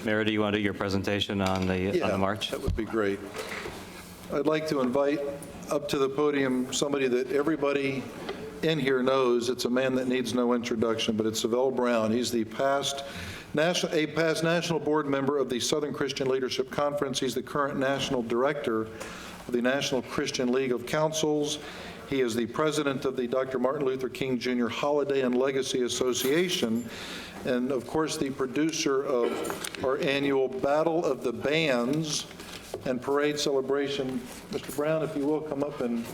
Mayor, do you want to do your presentation on the march? That would be great. I'd like to invite up to the podium somebody that everybody in here knows. It's a man that needs no introduction, but it's Sevell Brown. He's the past national board member of the Southern Christian Leadership Conference. He's the current national director of the National Christian League of Councils. He is the president of the Dr. Martin Luther King Jr. Holiday and Legacy Association, and of course the producer of our annual Battle of the Bands and Parade celebration. Mr. Brown, if you will, come up and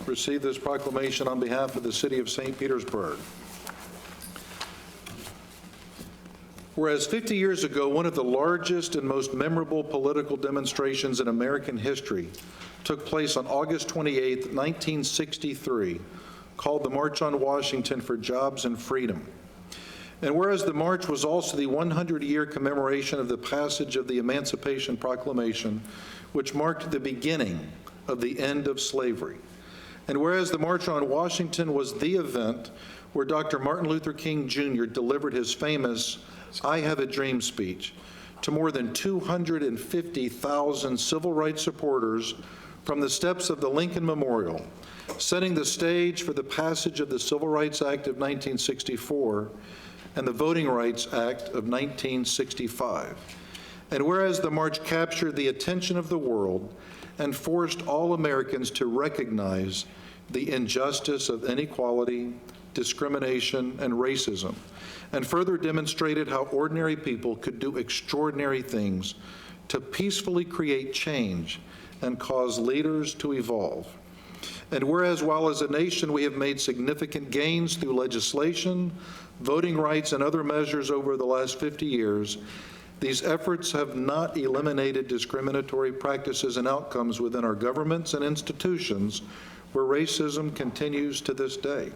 receive this proclamation on behalf of the city of St. Petersburg. Whereas 50 years ago, one of the largest and most memorable political demonstrations in American history took place on August 28, 1963, called the March on Washington for Jobs and Freedom. And whereas the march was also the 100-year commemoration of the passage of the Emancipation Proclamation, which marked the beginning of the end of slavery. And whereas the March on Washington was the event where Dr. Martin Luther King Jr. delivered his famous "I Have a Dream" speech to more than 250,000 civil rights supporters from the steps of the Lincoln Memorial, setting the stage for the passage of the Civil Rights Act of 1964 and the Voting Rights Act of 1965. And whereas the march captured the attention of the world and forced all Americans to recognize the injustice of inequality, discrimination, and racism, and further demonstrated how ordinary people could do extraordinary things to peacefully create change and cause leaders to evolve. And whereas while as a nation we have made significant gains through legislation, voting rights, and other measures over the last 50 years, these efforts have not eliminated discriminatory practices and outcomes within our governments and institutions where racism continues to this day.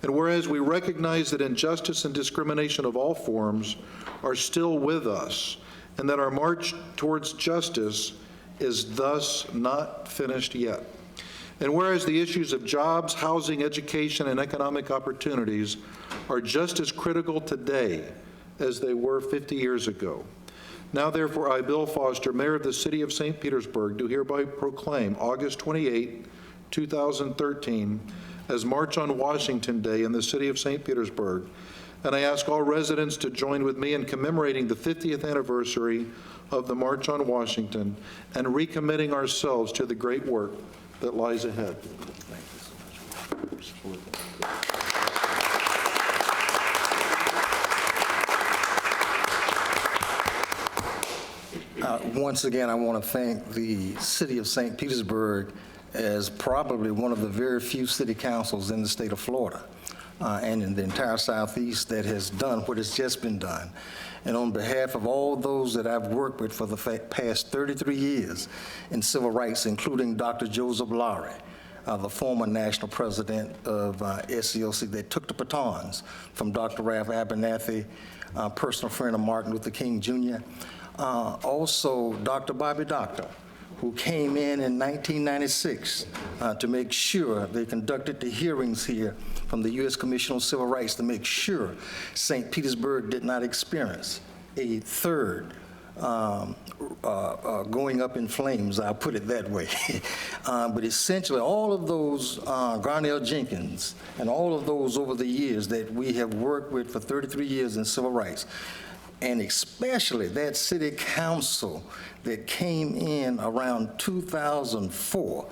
And whereas we recognize that injustice and discrimination of all forms are still with us, and that our march towards justice is thus not finished yet. And whereas the issues of jobs, housing, education, and economic opportunities are just as critical today as they were 50 years ago. Now therefore, I, Bill Foster, Mayor of the City of St. Petersburg, do hereby proclaim August 28, 2013 as March on Washington Day in the City of St. Petersburg. And I ask all residents to join with me in commemorating the 50th anniversary of the March on Washington and recommitting ourselves to the great work that lies ahead. Thank you so much. Once again, I want to thank the City of St. Petersburg as probably one of the very few city councils in the state of Florida and in the entire Southeast that has done what has just been done. And on behalf of all those that I've worked with for the past 33 years in civil rights, including Dr. Joseph Lowry, the former national president of SCLC that took the batons from Dr. Ralph Abernathy, personal friend of Martin Luther King Jr., also Dr. Bobby Doctor, who came in 1996 to make sure they conducted the hearings here from the U.S. Commission on Civil Rights to make sure St. Petersburg did not experience a third going up in flames, I'll put it that way. But essentially all of those, Garnell Jenkins, and all of those over the years that we have worked with for 33 years in civil rights, and especially that city council that came in around 2004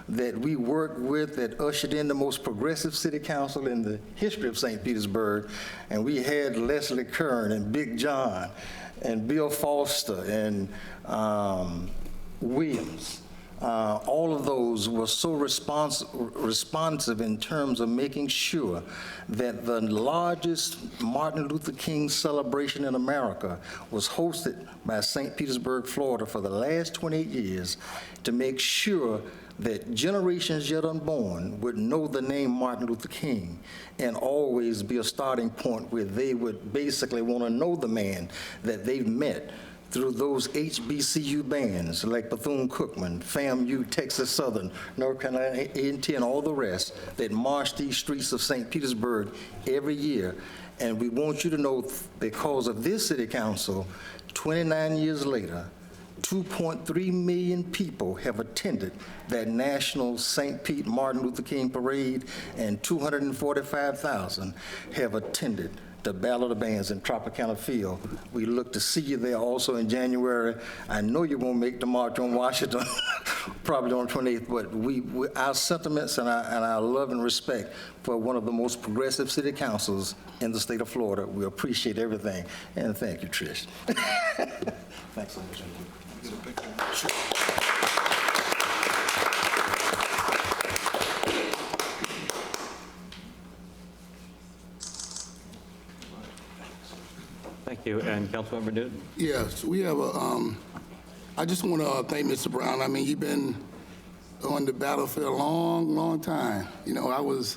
that we worked with, that ushered in the most progressive city council in the history of St. Petersburg. And we had Leslie Kern and Big John and Bill Foster and Williams. All of those were so responsive in terms of making sure that the largest Martin Luther King celebration in America was hosted by St. Petersburg, Florida for the last 28 years to make sure that generations yet unborn would know the name Martin Luther King and always be a starting point where they would basically want to know the man that they've met through those HBCU bands like Bethune-Cookman, FAMU, Texas Southern, North Carolina A&T, and all the rest that march these streets of St. Petersburg every year. And we want you to know, because of this city council, 29 years later, 2.3 million people have attended that national St. Pete Martin Luther King parade, and 245,000 have attended the Battle of the Bands in Tropicana Field. We look to see you there also in January. I know you won't make the march on Washington, probably on the 28th, but our sentiments and our love and respect for one of the most progressive city councils in the state of Florida. We appreciate everything, and thank you, Trish. Thanks so much. Thank you. And Councilmember Newton? Yes, we have I just want to thank Mr. Brown. I mean, you've been on the battlefield a long, long time. You know, I was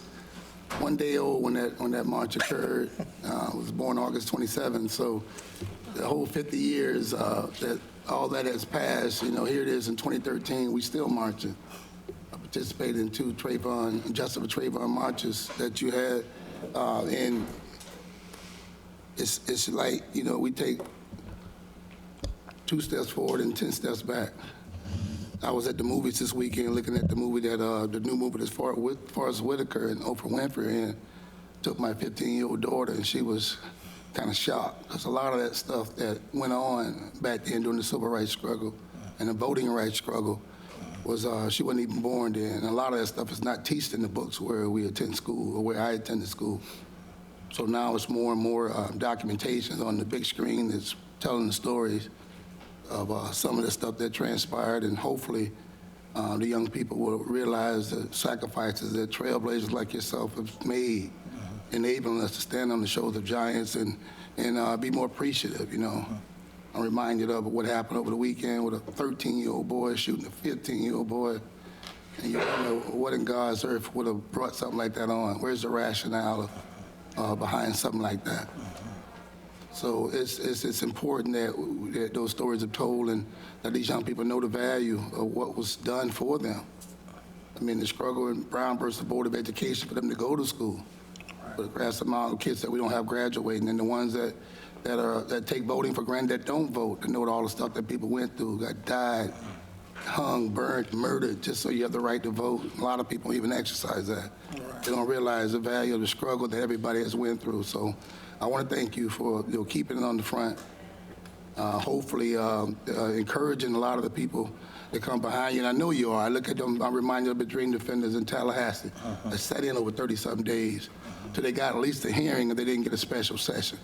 1 day old when that march occurred. I was born August 27th, so the whole 50 years that all that has passed, you know, here it is in 2013, we still marching. I participated in 2 Justice for Trayvon marches that you had, and it's like, you know, we take 2 steps forward and 10 steps back. I was at the movies this weekend looking at the movie that, the new movie that's Forrest Whitaker and Oprah Winfrey in. Took my 15-year-old daughter, and she was kind of shocked, because a lot of that stuff that went on back then during the civil rights struggle and the voting rights struggle was, she wasn't even born then. And a lot of that stuff is not taught in the books where we attend school or where I attended school. So now it's more and more documentation on the big screen that's telling the stories of some of the stuff that transpired, and hopefully the young people will realize the sacrifices that trailblazers like yourself have made, enabling us to stand on the shoulders of giants and be more appreciative, you know. I'm reminded of what happened over the weekend with a 13-year-old boy shooting a 15-year-old boy. And you don't know what in God's earth would have brought something like that on. Where's the rationale behind something like that? So it's important that those stories are told and that these young people know the value of what was done for them. I mean, the struggle in Brown versus the Board of Education for them to go to school. For the vast amount of kids that we don't have graduating, and the ones that take voting for granted, that don't vote, to know all the stuff that people went through, got died, hung, burned, murdered, just so you have the right to vote. A lot of people don't even exercise that. Right. They don't realize the value of the struggle that everybody has went through. So I want to thank you for keeping it on the front, hopefully encouraging a lot of the people that come behind you. And I know you are. I look at them, I'm reminded of the Dream Defenders in Tallahassee. They sat in over 30-something days till they got at least a hearing, and they didn't get a special session.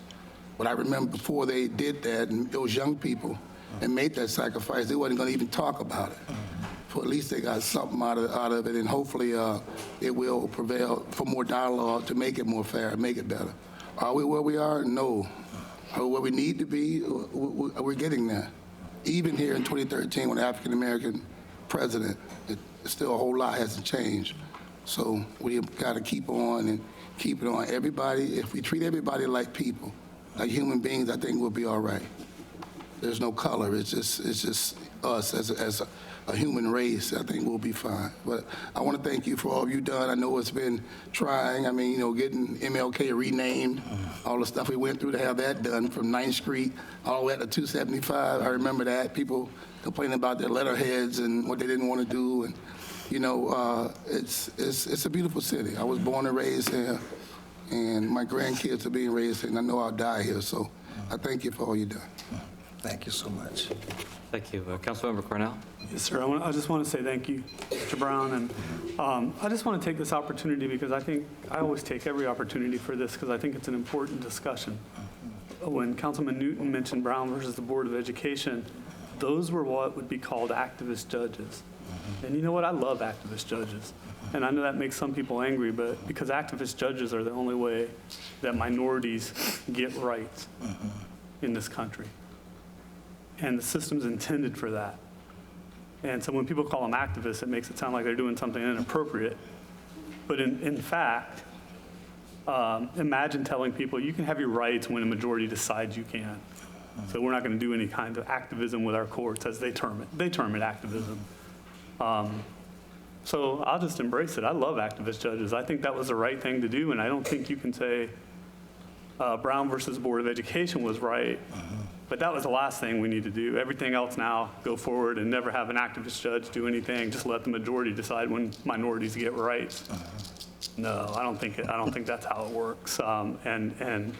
But I remember before they did that, and those young people and made that sacrifice, they wasn't going to even talk about it. For at least they got something out of it, and hopefully it will prevail for more dialogue to make it more fair, make it better. Are we where we are? No. Are we where we need to be? We're getting there. Even here in 2013, with an African-American president, still a whole lot hasn't changed. So we've got to keep on and keep it on. Everybody, if we treat everybody like people, like human beings, I think we'll be all right. There's no color. It's just us as a human race. I think we'll be fine. But I want to thank you for all you've done. I know it's been trying. I mean, you know, getting MLK renamed, all the stuff we went through to have that done from 9th Street all the way up to 275. I remember that. People complaining about their letterheads and what they didn't want to do. And, you know, it's a beautiful city. I was born and raised here, and my grandkids are being raised here, and I know I'll die here. So I thank you for all you've done. Thank you so much. Thank you. Councilmember Cornell? Yes, sir. I just want to say thank you, Mr. Brown. And I just want to take this opportunity because I always take every opportunity for this because I think it's an important discussion. When Councilman Newton mentioned Brown versus the Board of Education, those were what would be called activist judges. And you know what? I love activist judges. And I know that makes some people angry, but because activist judges are the only way that minorities get rights in this country. And the system's intended for that. And so when people call them activists, it makes it sound like they're doing something inappropriate. But in fact, imagine telling people you can have your rights when a majority decides you can. So we're not going to do any kind of activism with our courts, as they term it. They term it activism. So I'll just embrace it. I love activist judges. I think that was the right thing to do, and I don't think you can say Brown versus Board of Education was right, but that was the last thing we need to do. Everything else now, go forward and never have an activist judge do anything. Just let the majority decide when minorities get rights. No, I don't think that's how it works. And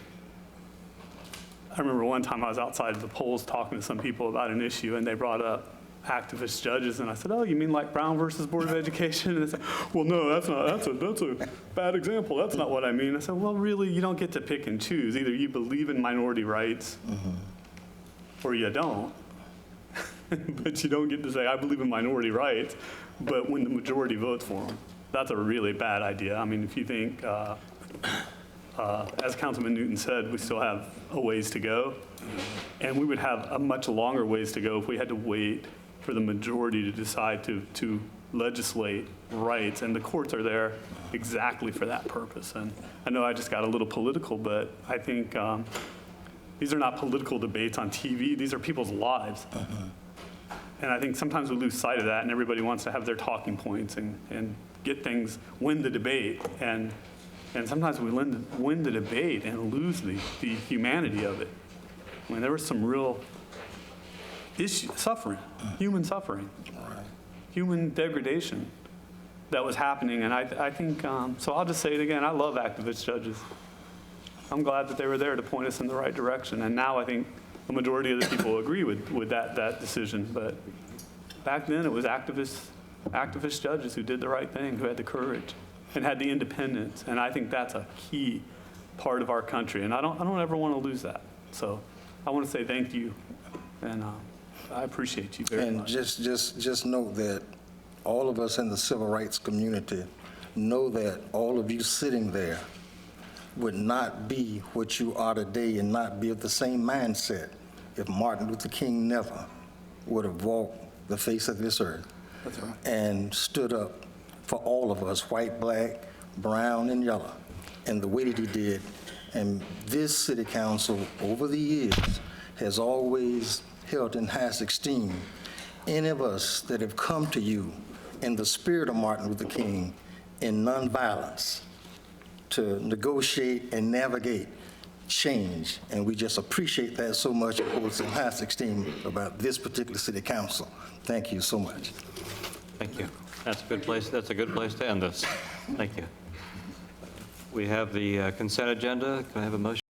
I remember one time I was outside of the polls talking to some people about an issue, and they brought up activist judges, and I said, "Oh, you mean like Brown versus Board of Education?" And they said, "Well, no, that's a bad example. That's not what I mean." I said, "Well, really, you don't get to pick and choose. Either you believe in minority rights, or you don't. But you don't get to say, I believe in minority rights, but when the majority votes for them." That's a really bad idea. I mean, if you think, as Councilman Newton said, we still have a ways to go, and we would have a much longer ways to go if we had to wait for the majority to decide to legislate rights, and the courts are there exactly for that purpose. And I know I just got a little political, but I think these are not political debates on TV. These are people's lives. And I think sometimes we lose sight of that, and everybody wants to have their talking points and get things, win the debate. And sometimes we win the debate and lose the humanity of it. I mean, there was some real suffering, human suffering, human degradation that was happening. And I think, so I'll just say it again, I love activist judges. I'm glad that they were there to point us in the right direction. And now I think the majority of the people agree with that decision. But back then it was activist judges who did the right thing, who had the courage and had the independence. And I think that's a key part of our country. And I don't ever want to lose that. So I want to say thank you. And I appreciate you very much. And just note that all of us in the civil rights community know that all of you sitting there would not be what you are today and not be of the same mindset if Martin Luther King never would have walked the face of this earth. That's right. And stood up for all of us, white, black, brown, and yellow, and the way that he did. And this city council, over the years, has always held in highest esteem any of us that have come to you in the spirit of Martin Luther King in nonviolence to negotiate and navigate change. And we just appreciate that so much. It holds in highest esteem about this particular city council. Thank you so much. Thank you. That's a good place to end this. Thank you. We have the consent agenda. Can I have a motion?